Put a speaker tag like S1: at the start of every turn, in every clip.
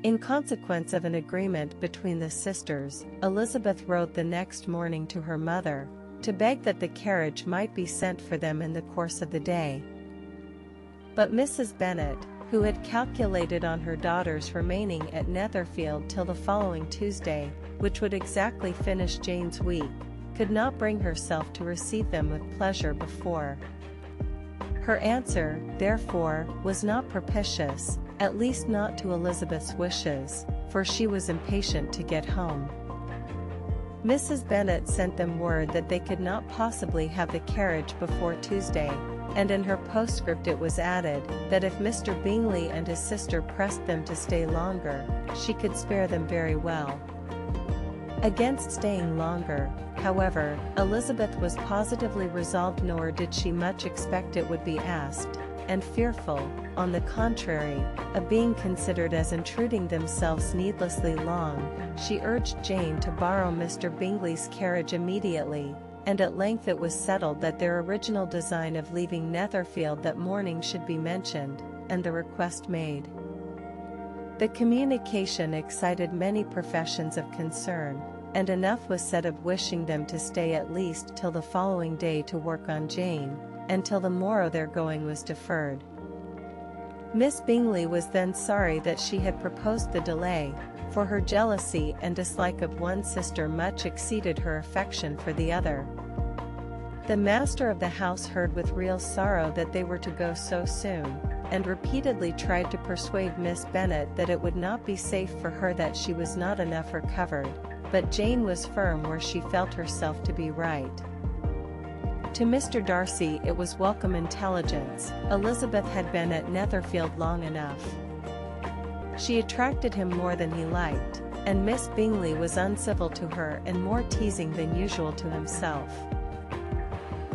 S1: In consequence of an agreement between the sisters, Elizabeth wrote the next morning to her mother, to beg that the carriage might be sent for them in the course of the day. But Mrs. Bennet, who had calculated on her daughters remaining at Netherfield till the following Tuesday, which would exactly finish Jane's week, could not bring herself to receive them with pleasure before. Her answer, therefore, was not propitious, at least not to Elizabeth's wishes, for she was impatient to get home. Mrs. Bennet sent them word that they could not possibly have the carriage before Tuesday, and in her postscript it was added, that if Mr. Bingley and his sister pressed them to stay longer, she could spare them very well. Against staying longer, however, Elizabeth was positively resolved, nor did she much expect it would be asked, and fearful, on the contrary, of being considered as intruding themselves needlessly long, she urged Jane to borrow Mr. Bingley's carriage immediately, and at length it was settled that their original design of leaving Netherfield that morning should be mentioned, and the request made. The communication excited many professions of concern, and enough was said of wishing them to stay at least till the following day to work on Jane, and till the morrow their going was deferred. Miss Bingley was then sorry that she had proposed the delay, for her jealousy and dislike of one sister much exceeded her affection for the other. The master of the house heard with real sorrow that they were to go so soon, and repeatedly tried to persuade Miss Bennet that it would not be safe for her, that she was not enough recovered, but Jane was firm where she felt herself to be right. To Mr. Darcy it was welcome intelligence. Elizabeth had been at Netherfield long enough. She attracted him more than he liked, and Miss Bingley was uncivil to her and more teasing than usual to himself.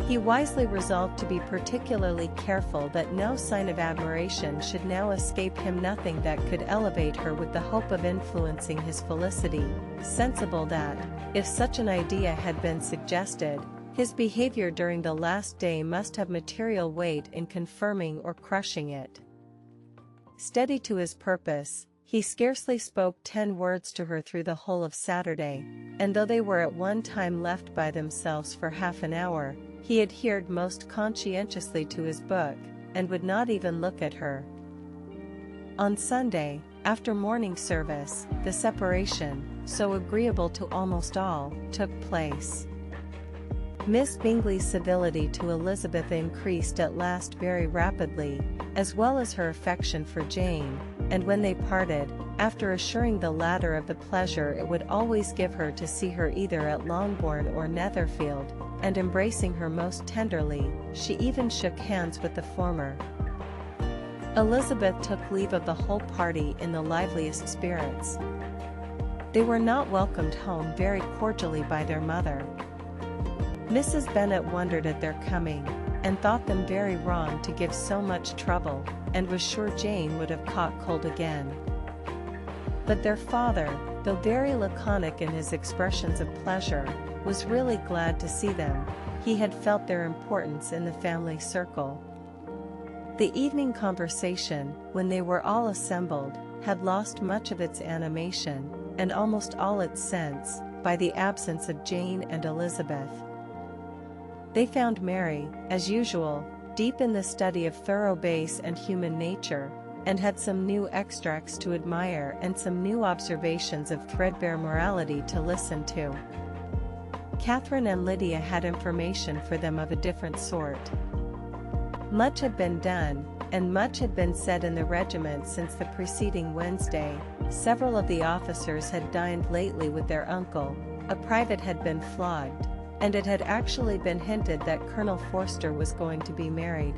S1: He wisely resolved to be particularly careful that no sign of admiration should now escape him, nothing that could elevate her, with the hope of influencing his felicity, sensible that, if such an idea had been suggested, his behavior during the last day must have material weight in confirming or crushing it. Steady to his purpose, he scarcely spoke 10 words to her through the whole of Saturday, and though they were at one time left by themselves for half an hour, he adhered most conscientiously to his book, and would not even look at her. On Sunday, after morning service, the separation, so agreeable to almost all, took place. Miss Bingley's civility to Elizabeth increased at last very rapidly, as well as her affection for Jane, and when they parted, after assuring the latter of the pleasure it would always give her to see her either at Longbourn or Netherfield, and embracing her most tenderly, she even shook hands with the former. Elizabeth took leave of the whole party in the liveliest spirits. They were not welcomed home very cordially by their mother. Mrs. Bennet wondered at their coming, and thought them very wrong to give so much trouble, and was sure Jane would have caught cold again. But their father, though very laconic in his expressions of pleasure, was really glad to see them. He had felt their importance in the family circle. The evening conversation, when they were all assembled, had lost much of its animation, and almost all its sense, by the absence of Jane and Elizabeth. They found Mary, as usual, deep in the study of thorough base and human nature, and had some new extracts to admire and some new observations of threadbare morality to listen to. Catherine and Lydia had information for them of a different sort. Much had been done, and much had been said in the regiment since the preceding Wednesday. Several of the officers had dined lately with their uncle, a private had been flogged, and it had actually been hinted that Colonel Forster was going to be married.